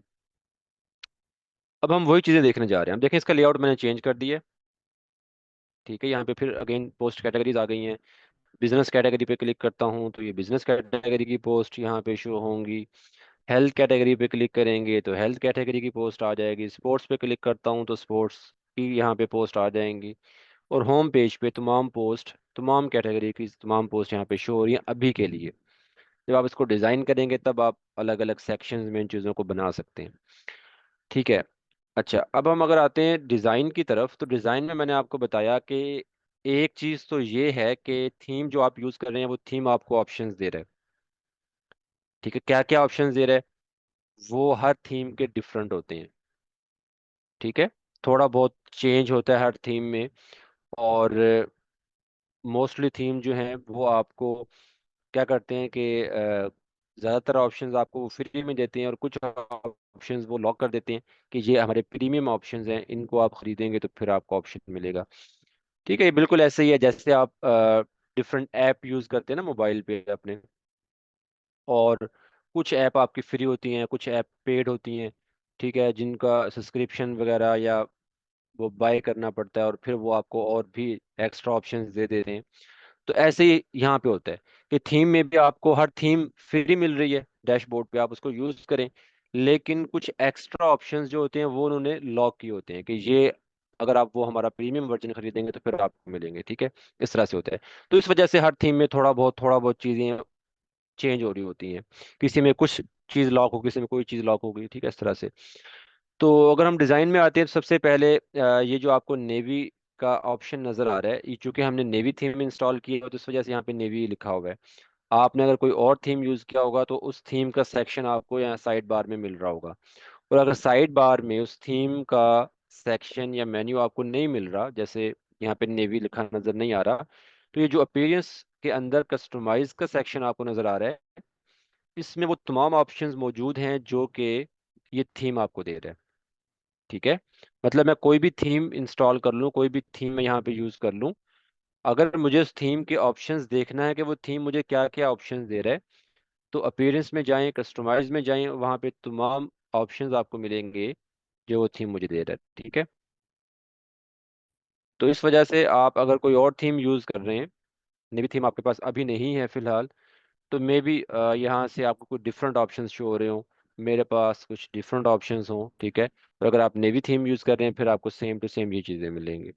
अब हम वही चीज़ें देखने जा रहे हैं। हम देखें, इसका लेआउट मैंने चेंज कर दिया है। ठीक है। यहाँ पे फिर अगेन पोस्ट कैटेगरीज आ गई हैं। बिजनेस कैटेगरी पे क्लिक करता हूँ तो ये बिजनेस कैटेगरी की पोस्ट यहाँ पे शो होंगी। हेल्थ कैटेगरी पे क्लिक करेंगे तो हेल्थ कैटेगरी की पोस्ट आ जाएगी। स्पोर्ट्स पे क्लिक करता हूँ तो स्पोर्ट्स की यहाँ पे पोस्ट आ जाएंगी। और होम पेज पे तमाम पोस्ट, तमाम कैटेगरी की तमाम पोस्ट यहाँ पे शो हो रही हैं अभी के लिए। जब आप इसको डिज़ाइन करेंगे तब आप अलग अलग सेक्शंस में इन चीज़ों को बना सकते हैं। ठीक है। अच्छा, अब हम अगर आते हैं डिज़ाइन की तरफ, तो डिज़ाइन में मैंने आपको बताया कि एक चीज़ तो ये है कि थीम जो आप यूज़ कर रहे हैं वो थीम आपको ऑप्शंस दे रहा है। ठीक है। क्या क्या ऑप्शंस दे रहा है, वो हर थीम के डिफरेंट होते हैं। ठीक है। थोड़ा बहुत चेंज होता है हर थीम में। और मोस्टली थीम जो है वो आपको क्या करते हैं कि ज़्यादातर ऑप्शंस आपको वो फ्री में देते हैं, और कुछ ऑप्शंस वो लॉक कर देते हैं कि ये हमारे प्रीमियम ऑप्शंस हैं, इनको आप खरीदेंगे तो फिर आपको ऑप्शन मिलेगा। ठीक है, ये बिल्कुल ऐसे ही है जैसे आप डिफरेंट ऐप यूज़ करते हैं ना मोबाइल पे अपने, और कुछ ऐप आपकी फ्री होती हैं, कुछ ऐप पेड होती हैं। ठीक है, जिनका सब्सक्रिप्शन वगैरह या वो बाय करना पड़ता है, और फिर वो आपको और भी एक्स्ट्रा ऑप्शंस दे देते हैं। तो ऐसे ही यहाँ पे होता है कि थीम में भी आपको हर थीम फ्री मिल रही है डैशबोर्ड पे, आप उसको यूज करें, लेकिन कुछ एक्स्ट्रा ऑप्शंस जो होते हैं वो उन्होंने लॉक किए होते हैं कि ये अगर आप वो हमारा प्रीमियम वर्जन खरीदेंगे तो फिर आपको मिलेंगे। ठीक है, इस तरह से होता है। तो इस वजह से हर थीम में थोड़ा बहुत चीज़ें चेंज हो रही होती हैं। किसी में कुछ चीज़ लॉक हो, किसी में कोई चीज़ लॉक होगी। ठीक है, इस तरह से। तो अगर हम डिज़ाइन में आते हैं तो सबसे पहले ये जो आपको नेवी का ऑप्शन नज़र आ रहा है, ये चूंकि हमने नेवी थीम इंस्टॉल की है तो इस वजह से यहाँ पे नेवी लिखा हुआ है। आपने अगर कोई और थीम यूज़ किया होगा तो उस थीम का सेक्शन आपको यहाँ साइड बार में मिल रहा होगा। और अगर साइड बार में उस थीम का सेक्शन या मेन्यू आपको नहीं मिल रहा, जैसे यहाँ पे नेवी लिखा नज़र नहीं आ रहा, तो ये जो अपीयरेंस के अंदर कस्टमाइज का सेक्शन आपको नज़र आ रहा है, इसमें वो तमाम ऑप्शंस मौजूद हैं जो कि ये थीम आपको दे रहा है। ठीक है, मतलब मैं कोई भी थीम इंस्टॉल कर लूँ, कोई भी थीम मैं यहाँ पे यूज़ कर लूँ, अगर मुझे उस थीम के ऑप्शंस देखना है कि वो थीम मुझे क्या क्या ऑप्शंस दे रहा है, तो अपीयरेंस में जाएं, कस्टमाइज में जाएं, वहाँ पे तमाम ऑप्शंस आपको मिलेंगे जो वो थीम मुझे दे रहा है। ठीक है, तो इस वजह से आप अगर कोई और थीम यूज़ कर रहे हैं, नई थीम आपके पास अभी नहीं है फिलहाल, तो मे बी यहाँ से आपको कुछ डिफरेंट ऑप्शंस शो हो रहे हो, मेरे पास कुछ डिफरेंट ऑप्शंस हों। ठीक है, और अगर आप नेवी थीम यूज़ कर रहे हैं फिर आपको सेम टू सेम ये चीज़ें मिलेंगी।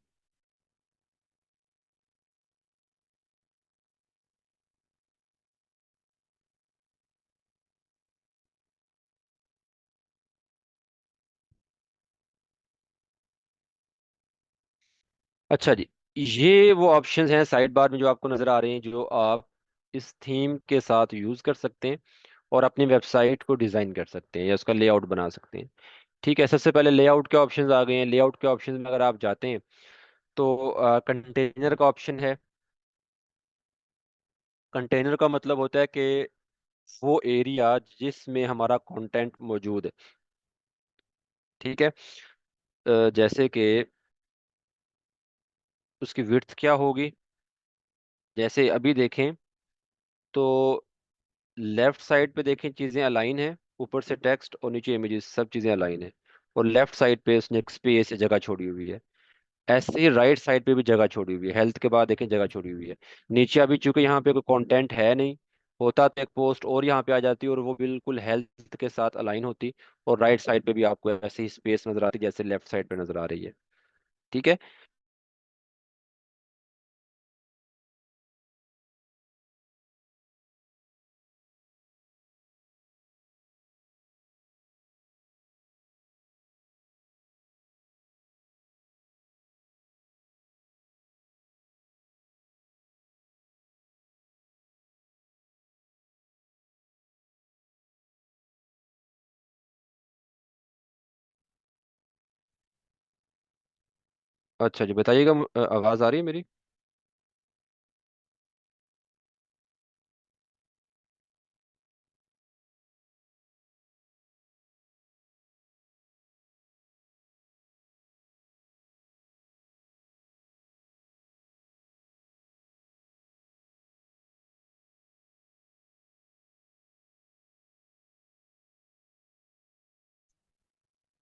अच्छा जी, ये वो ऑप्शंस हैं साइड बार में जो आपको नज़र आ रहे हैं, जो आप इस थीम के साथ यूज़ कर सकते हैं और अपनी वेबसाइट को डिज़ाइन कर सकते हैं या उसका लेआउट बना सकते हैं। ठीक है, सबसे पहले लेआउट के ऑप्शंस आ गए हैं। लेआउट के ऑप्शंस में अगर आप जाते हैं तो कंटेनर का ऑप्शन है। कंटेनर का मतलब होता है कि वो एरिया जिसमें हमारा कंटेंट मौजूद है। ठीक है, जैसे कि उसकी विड्थ क्या होगी, जैसे अभी देखें तो लेफ्ट साइड पे देखें चीज़ें अलाइन है, ऊपर से टेक्स्ट और नीचे इमेजेस सब चीज़ें अलाइन है, और लेफ्ट साइड पे उसने एक स्पेस जगह छोड़ी हुई है। ऐसे ही राइट साइड पे भी जगह छोड़ी हुई है, हेल्थ के बाद देखें जगह छोड़ी हुई है। नीचे अभी चूंकि यहाँ पे कोई कंटेंट है नहीं, होता तो एक पोस्ट और यहाँ पे आ जाती और वो बिल्कुल हेल्थ के साथ अलाइन होती, और राइट साइड पे भी आपको ऐसे ही स्पेस नजर आती जैसे लेफ्ट साइड पे नजर आ रही है। ठीक है, अच्छा जी बताइएगा, आवाज़ आ रही है मेरी?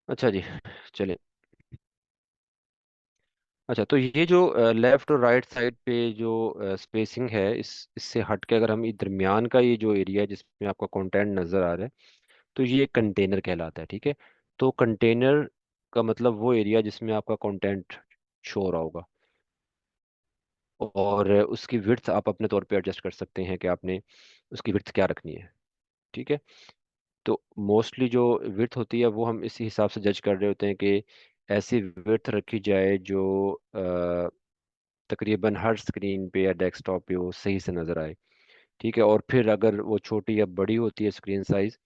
अच्छा जी, चलिए। अच्छा, तो ये जो लेफ्ट और राइट साइड पे जो स्पेसिंग है, इससे हट के अगर हम ये दरमियान का ये जो एरिया है जिसमें आपका कंटेंट नज़र आ रहा है, तो ये कंटेनर कहलाता है। ठीक है, तो कंटेनर का मतलब वो एरिया जिसमें आपका कंटेंट शो हो रहा होगा, और उसकी विड्थ आप अपने तौर पे एडजस्ट कर सकते हैं कि आपने उसकी विड्थ क्या रखनी है। ठीक है, तो मोस्टली जो विड्थ होती है वो हम इसी हिसाब से जज कर रहे होते हैं कि ऐसी विड्थ रखी जाए जो तकरीबन हर स्क्रीन पे या डेस्कटॉप पे वो सही से नज़र आए। ठीक है, और फिर अगर वो छोटी या बड़ी होती है स्क्रीन साइज,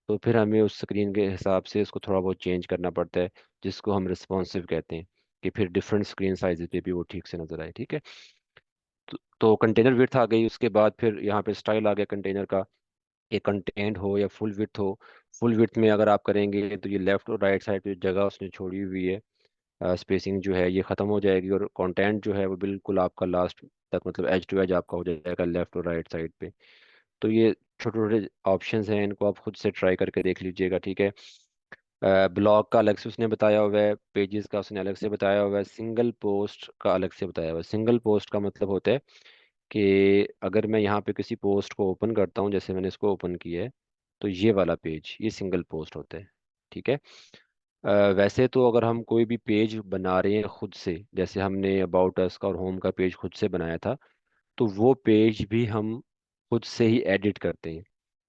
तो फिर हमें उस स्क्रीन के हिसाब से इसको थोड़ा बहुत चेंज करना पड़ता है, जिसको हम रिस्पॉन्सिव कहते हैं, कि फिर डिफरेंट स्क्रीन साइज पे भी वो ठीक से नजर आए। ठीक है। तो कंटेनर विड्थ आ गई, उसके बाद फिर यहाँ पे स्टाइल आ गया कंटेनर का, ये कंटेंट हो या फुल विड्थ हो। फुल विड्थ में अगर आप करेंगे तो ये लेफ्ट और राइट साइड पे जगह उसने छोड़ी हुई है, स्पेसिंग जो है ये ख़त्म हो जाएगी, और कंटेंट जो है वो बिल्कुल आपका लास्ट तक, मतलब एज टू एज आपका हो जाएगा लेफ्ट और राइट साइड पे। तो ये छोटे छोटे ऑप्शंस हैं, इनको आप खुद से ट्राई करके देख लीजिएगा। ठीक है। ब्लॉग का अलग से उसने बताया हुआ है, पेजेस का उसने अलग से बताया हुआ है, सिंगल पोस्ट का अलग से बताया हुआ है। सिंगल पोस्ट का मतलब होता है कि अगर मैं यहाँ पे किसी पोस्ट को ओपन करता हूँ, जैसे मैंने इसको ओपन किया है, तो ये वाला पेज ये सिंगल पोस्ट होता है। ठीक है। वैसे तो अगर हम कोई भी पेज बना रहे हैं खुद से, जैसे हमने अबाउट अस का और होम का पेज खुद से बनाया था, तो वो पेज भी हम खुद से ही एडिट करते हैं।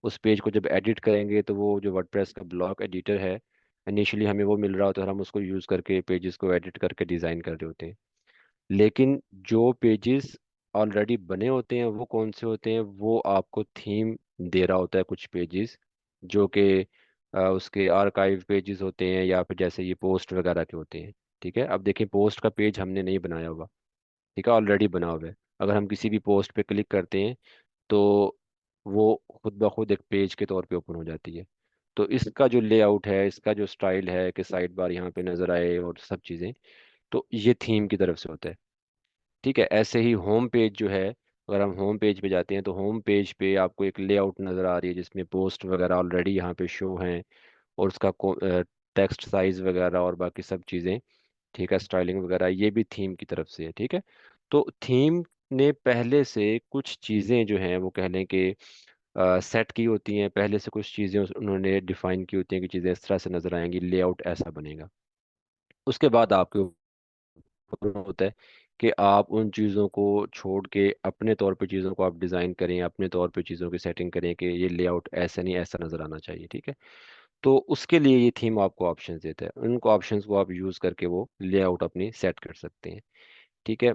उस पेज को जब एडिट करेंगे तो वो जो वर्डप्रेस का ब्लॉक एडिटर है, इनिशियली हमें वो मिल रहा होता है और हम उसको यूज़ करके पेजेस को एडिट करके डिज़ाइन कर रहे होते हैं। लेकिन जो पेजेस ऑलरेडी बने होते हैं वो कौन से होते हैं, वो आपको थीम दे रहा होता है कुछ पेजेस, जो कि उसके आर्काइव पेजेस होते हैं, या फिर जैसे ये पोस्ट वगैरह के होते हैं। ठीक है। अब देखिए, पोस्ट का पेज हमने नहीं बनाया हुआ, ठीक है, ऑलरेडी बना हुआ है। अगर हम किसी भी पोस्ट पे क्लिक करते हैं तो वो खुद ब खुद एक पेज के तौर पे ओपन हो जाती है। तो इसका जो लेआउट है, इसका जो स्टाइल है कि साइड बार यहाँ पे नज़र आए और सब चीज़ें, तो ये थीम की तरफ से होता है। ठीक है। ऐसे ही होम पेज जो है, अगर हम होम पेज पे जाते हैं तो होम पेज पे आपको एक लेआउट नज़र आ रही है जिसमें पोस्ट वगैरह ऑलरेडी यहाँ पे शो हैं, और उसका टेक्स्ट साइज वगैरह और बाकी सब चीज़ें, ठीक है, स्टाइलिंग वगैरह, ये भी थीम की तरफ से है। ठीक है। तो थीम ने पहले से कुछ चीज़ें जो हैं वो कह लें कि सेट की होती हैं, पहले से कुछ चीज़ें उन्होंने डिफाइन की होती हैं कि चीज़ें इस तरह से नज़र आएंगी, लेआउट ऐसा बनेगा। उसके बाद आपके ऊपर होता है कि आप उन चीज़ों को छोड़ के अपने तौर पे चीज़ों को आप डिज़ाइन करें, अपने तौर पे चीज़ों की सेटिंग करें कि ये लेआउट ऐसा नहीं, ऐसा नज़र आना चाहिए। ठीक है। तो उसके लिए ये थीम आपको ऑप्शंस देता है, उनको ऑप्शंस को आप यूज़ करके वो लेआउट अपनी सेट कर सकते हैं। ठीक है।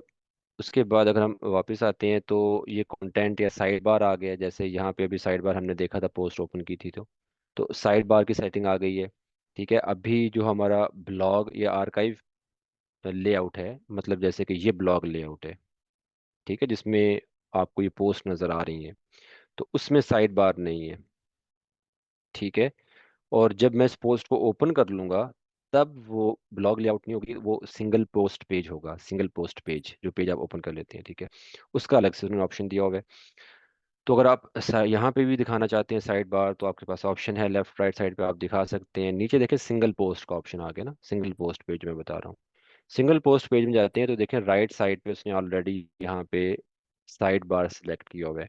उसके बाद अगर हम वापस आते हैं तो ये कंटेंट या साइड बार आ गया, जैसे यहाँ पे अभी साइड बार हमने देखा था, पोस्ट ओपन की थी तो साइड बार की सेटिंग आ गई है। ठीक है। अभी जो हमारा ब्लॉग या आर्काइव लेआउट है, मतलब जैसे कि ये ब्लॉग लेआउट है, ठीक है, जिसमें आपको ये पोस्ट नज़र आ रही है, तो उसमें साइड बार नहीं है। ठीक है। और जब मैं इस पोस्ट को ओपन कर लूंगा, तब वो ब्लॉग लेआउट नहीं होगी, वो सिंगल पोस्ट पेज होगा, सिंगल पोस्ट पेज, जो पेज आप ओपन कर लेते हैं। ठीक है। उसका अलग से उन्होंने ऑप्शन दिया हुआ है। तो अगर आप यहाँ पे भी दिखाना चाहते हैं साइड बार, तो आपके पास ऑप्शन है, लेफ्ट राइट साइड पे आप दिखा सकते हैं। नीचे देखें सिंगल पोस्ट का ऑप्शन आ गया ना, सिंगल पोस्ट पेज में बता रहा हूँ। सिंगल पोस्ट पेज में जाते हैं तो देखें राइट साइड पे उसने ऑलरेडी यहाँ पे साइड बार सेलेक्ट किया हुआ है।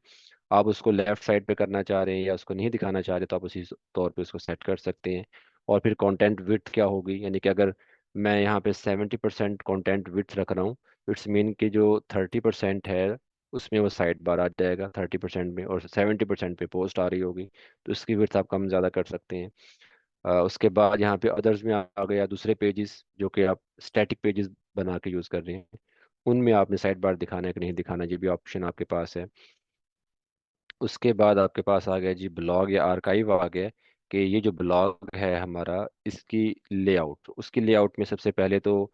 आप उसको लेफ्ट साइड पे करना चाह रहे हैं या उसको नहीं दिखाना चाह रहे, तो आप उसी तौर पे उसको सेट कर सकते हैं। और फिर कंटेंट विड्थ क्या होगी, यानी कि अगर मैं यहाँ पे 70% कंटेंट विड्थ रख रहा हूँ, इट्स मीन कि जो 30% है उसमें वो साइड बार आ जाएगा 30% में, और 70% पे पोस्ट आ रही होगी, तो उसकी विड्थ आप कम ज़्यादा कर सकते हैं। उसके बाद यहाँ पे अदर्स में आ गया दूसरे पेजेस, जो कि आप स्टैटिक पेजेस बना के यूज़ कर रहे हैं, उनमें आपने साइड बार दिखाना है कि नहीं दिखाना, ये भी ऑप्शन आपके पास है। उसके बाद आपके पास आ गया जी ब्लॉग या आर्काइव आ गया, कि ये जो ब्लॉग है हमारा, इसकी लेआउट, उसकी लेआउट में सबसे पहले तो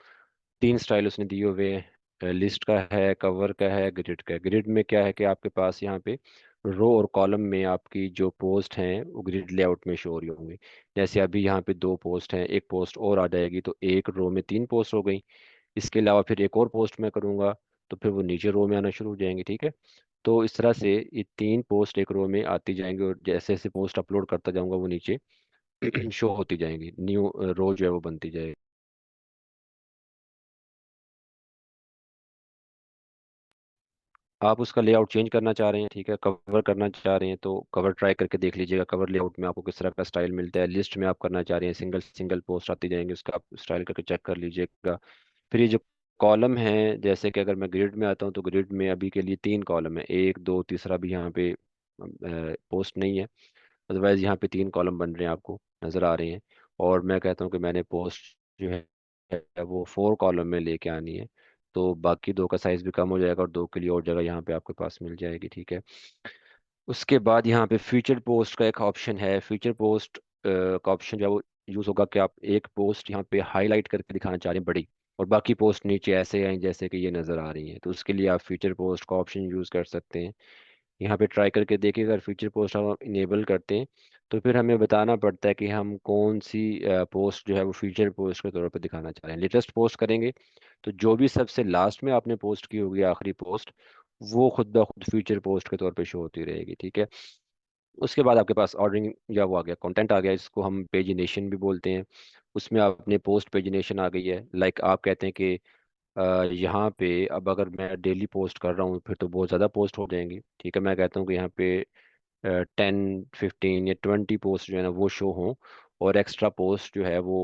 तीन स्टाइल उसने दिए हुए हैं, लिस्ट का है, कवर का है, ग्रिड का है। ग्रिड में क्या है कि आपके पास यहाँ पे रो और कॉलम में आपकी जो पोस्ट हैं वो ग्रिड लेआउट में शो हो रही होंगी। जैसे अभी यहाँ पे दो पोस्ट हैं, एक पोस्ट और आ जाएगी तो एक रो में तीन पोस्ट हो गई। इसके अलावा फिर एक और पोस्ट मैं करूँगा तो फिर वो नीचे रो में आना शुरू हो जाएंगे। ठीक है। तो इस तरह से ये तीन पोस्ट एक रो में आती जाएंगी, और जैसे जैसे पोस्ट अपलोड करता जाऊंगा वो नीचे शो होती जाएंगी, न्यू रो जो है वो बनती जाएगी। आप उसका लेआउट चेंज करना चाह रहे हैं, ठीक है, कवर करना चाह रहे हैं तो कवर ट्राई करके देख लीजिएगा, कवर लेआउट में आपको किस तरह का स्टाइल मिलता है। लिस्ट में आप करना चाह रहे हैं, सिंगल सिंगल पोस्ट आती जाएंगे, उसका आप स्टाइल करके चेक कर लीजिएगा। फिर ये जो कॉलम है, जैसे कि अगर मैं ग्रिड में आता हूँ तो ग्रिड में अभी के लिए तीन कॉलम है, एक दो तीसरा भी यहाँ पे पोस्ट नहीं है, अदरवाइज यहाँ पे तीन कॉलम बन रहे हैं, आपको नज़र आ रहे हैं। और मैं कहता हूँ कि मैंने पोस्ट जो है वो 4 कॉलम में लेके आनी है, तो बाकी दो का साइज भी कम हो जाएगा और दो के लिए और जगह यहाँ पे आपके पास मिल जाएगी। ठीक है। उसके बाद यहाँ पे फीचर पोस्ट का एक ऑप्शन है। फीचर पोस्ट का ऑप्शन जो है वो यूज़ होगा कि आप एक पोस्ट यहाँ पे हाईलाइट करके दिखाना चाह रहे हैं बड़ी, और बाकी पोस्ट नीचे ऐसे हैं जैसे कि ये नज़र आ रही हैं। तो उसके लिए आप फीचर पोस्ट का ऑप्शन यूज़ कर सकते हैं। यहाँ पे ट्राई करके देखिए, अगर फीचर पोस्ट हम इनेबल करते हैं तो फिर हमें बताना पड़ता है कि हम कौन सी पोस्ट जो है वो फीचर पोस्ट के तौर पर दिखाना चाह रहे हैं। लेटेस्ट पोस्ट करेंगे तो जो भी सबसे लास्ट में आपने पोस्ट की होगी, आखिरी पोस्ट, वो खुद ब खुद फीचर पोस्ट के तौर पे शो होती रहेगी, ठीक है। उसके बाद आपके पास ऑर्डरिंग या वो आ गया, कंटेंट आ गया, इसको हम पेजिनेशन भी बोलते हैं। उसमें आपने पोस्ट पेजिनेशन आ गई है। लाइक आप कहते हैं कि यहाँ पे अब अगर मैं डेली पोस्ट कर रहा हूँ फिर तो बहुत ज़्यादा पोस्ट हो जाएंगी, ठीक है। मैं कहता हूँ कि यहाँ पे 10 15 या 20 पोस्ट जो है ना वो शो हों, और एक्स्ट्रा पोस्ट जो है वो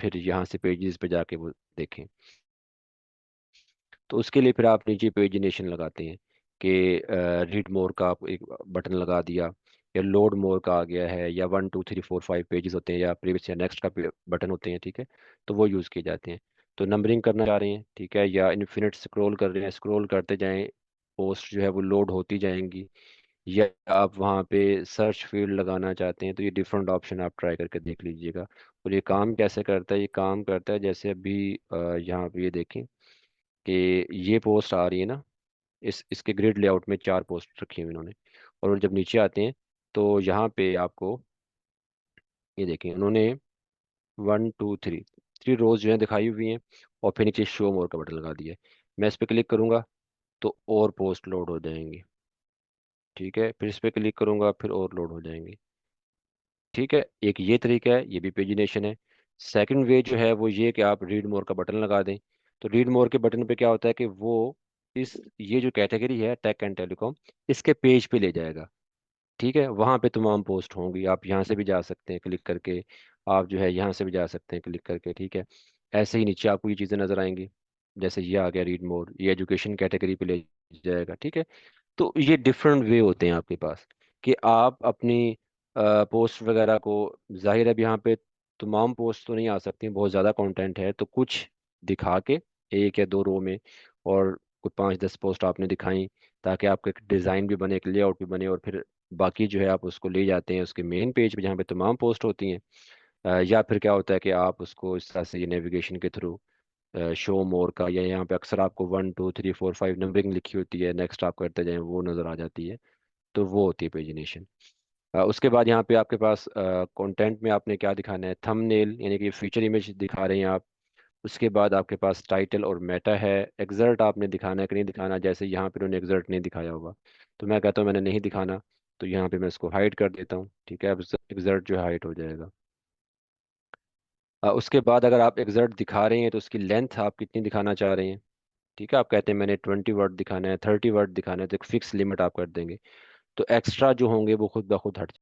फिर यहाँ से पेजेस पे जाके वो देखें। तो उसके लिए फिर आप नीचे पेजिनेशन लगाते हैं कि रीड मोर का आप एक बटन लगा दिया, या लोड मोर का आ गया है, या 1 2 3 4 5 पेजेस होते हैं, या प्रीवियस या नेक्स्ट का बटन होते हैं, ठीक है। तो वो यूज़ किए जाते हैं। तो नंबरिंग करना चाह रहे हैं, ठीक है, या इन्फिनिट स्क्रॉल कर रहे हैं, स्क्रॉल करते जाएं, पोस्ट जो है वो लोड होती जाएंगी, या आप वहाँ पे सर्च फील्ड लगाना चाहते हैं, तो ये डिफरेंट ऑप्शन आप ट्राई करके देख लीजिएगा। और ये काम कैसे करता है, ये काम करता है जैसे अभी यहाँ पे ये देखें कि ये पोस्ट आ रही है ना, इसके ग्रिड लेआउट में 4 पोस्ट रखी हुई इन्होंने। और जब नीचे आते हैं तो यहाँ पे आपको ये देखें, उन्होंने 1 2 3 3 रोज जो है दिखाई हुई हैं, और फिर नीचे शो मोर का बटन लगा दिया है। मैं इस पर क्लिक करूंगा तो और पोस्ट लोड हो जाएंगी, ठीक है। फिर इस पर क्लिक करूंगा फिर और लोड हो जाएंगी, ठीक है। एक ये तरीका है, ये भी पेजिनेशन है। सेकंड वे जो है वो ये कि आप रीड मोर का बटन लगा दें। तो रीड मोर के बटन पे क्या होता है कि वो इस ये जो कैटेगरी है टेक एंड टेलीकॉम, इसके पेज पे ले जाएगा, ठीक है। वहाँ पे तमाम पोस्ट होंगी, आप यहाँ से भी जा सकते हैं क्लिक करके, आप जो है यहाँ से भी जा सकते हैं क्लिक करके, ठीक है। ऐसे ही नीचे आपको ये चीज़ें नज़र आएंगी, जैसे ये आ गया रीड मोर, ये एजुकेशन कैटेगरी पे ले जाएगा, ठीक है। तो ये डिफरेंट वे होते हैं आपके पास कि आप अपनी पोस्ट वगैरह को, जाहिर है अब यहाँ पे तमाम पोस्ट तो नहीं आ सकती, बहुत ज़्यादा कंटेंट है, तो कुछ दिखा के 1 या 2 रो में, और कुछ 5 10 पोस्ट आपने दिखाई, ताकि आपका एक डिज़ाइन भी बने, एक लेआउट भी बने, और फिर बाकी जो है आप उसको ले जाते हैं उसके मेन पेज पे जहाँ पे तमाम पोस्ट होती हैं। या फिर क्या होता है कि आप उसको इस तरह से ये नेविगेशन के थ्रू, शो मोर का, या यहाँ पे अक्सर आपको 1 2 3 4 5 नंबरिंग लिखी होती है, नेक्स्ट आप करते जाएं वो नज़र आ जाती है। तो वो होती है पेजिनेशन। उसके बाद यहाँ पे आपके पास कंटेंट में आपने क्या दिखाना है, थंबनेल यानी कि फीचर इमेज दिखा रहे हैं आप। उसके बाद आपके पास टाइटल और मेटा है। एक्सर्ट आपने दिखाना है कि नहीं दिखाना, जैसे यहाँ पे उन्होंने एक्सर्ट नहीं दिखाया होगा, तो मैं कहता हूँ मैंने नहीं दिखाना, तो यहाँ पे मैं इसको हाइड कर देता हूँ, ठीक है। अब एक्सर्ट जो है हाइड हो जाएगा। उसके बाद अगर आप एक्सर्ट दिखा रहे हैं तो उसकी लेंथ आप कितनी दिखाना चाह रहे हैं, ठीक है। आप कहते हैं मैंने 20 वर्ड दिखाना है, 30 वर्ड दिखाना है, तो एक फिक्स लिमिट आप कर देंगे। तो एक्स्ट्रा जो होंगे वो खुद ब खुद हट